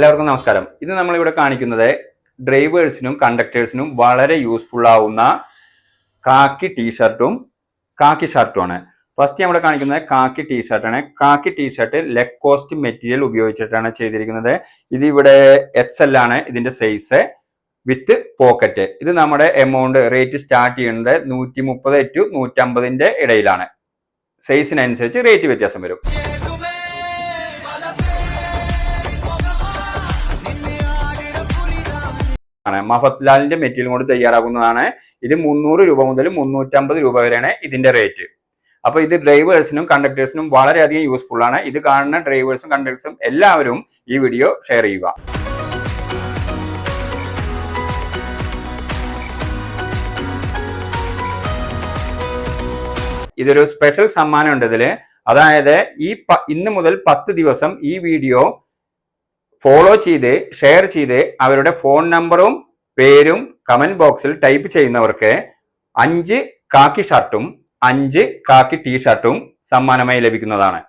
എല്ലാവർക്കും നമസ്കാരം. ഇന്ന് നമ്മളിവിടെ കാണിക്കുന്നത് ഡ്രൈവേഴ്സിനും കണ്ടക്ടേഴ്സിനും വളരെ യൂസ്ഫുൾ ആവുന്ന കാക്കി ടീഷർട്ടും കാക്കി ഷർട്ടുമാണ്. ഫസ്റ്റ് നമ്മൾ കാണിക്കുന്നത് കാക്കി ടീഷർട്ടാണ്. കാക്കി ടീഷർട്ട് ലെക്കോസ്റ്റ് മെറ്റീരിയൽ ഉപയോഗിച്ചിട്ടാണ് ചെയ്തിരിക്കുന്നത്. ഇത് ഇവിടെ XL ആണ് ഇതിന്റെ സൈസ് വിത്ത് പോക്കറ്റ്. ഇത് നമ്മുടെ എമൗണ്ട് റേറ്റ് സ്റ്റാർട്ട് ചെയ്യുന്നത് 130 to 150 ഇടയിലാണ്. സൈസിനനുസരിച്ച് റേറ്റ് വ്യത്യാസം വരും. മഫത്ലാലിന്റെ മെറ്റീരിയൽ കൊണ്ട് തയ്യാറാക്കുന്നതാണ്. ഇത് 300 രൂപ മുതൽ 350 രൂപ വരെയാണ് ഇതിന്റെ റേറ്റ്. അപ്പൊ ഇത് ഡ്രൈവേഴ്സിനും കണ്ടക്ടേഴ്സിനും വളരെയധികം യൂസ്ഫുൾ ആണ്. ഇത് കാണുന്ന ഡ്രൈവേഴ്സും കണ്ടക്ടേഴ്സും എല്ലാവരും ഈ വീഡിയോ ഷെയർ ചെയ്യുക. ഇതൊരു സ്പെഷ്യൽ സമ്മാനം ഉണ്ട് ഇതില്. അതായത് ഇന്ന് മുതൽ 10 ദിവസം ഈ വീഡിയോ ഫോളോ ചെയ്ത് ഷെയർ ചെയ്ത് അവരുടെ ഫോൺ നമ്പറും പേരും കമന്റ് ബോക്സിൽ ടൈപ്പ് ചെയ്യുന്നവർക്ക് 5 കാക്കി ഷർട്ടും 5 കാക്കി ടീഷർട്ടും സമ്മാനമായി ലഭിക്കുന്നതാണ്.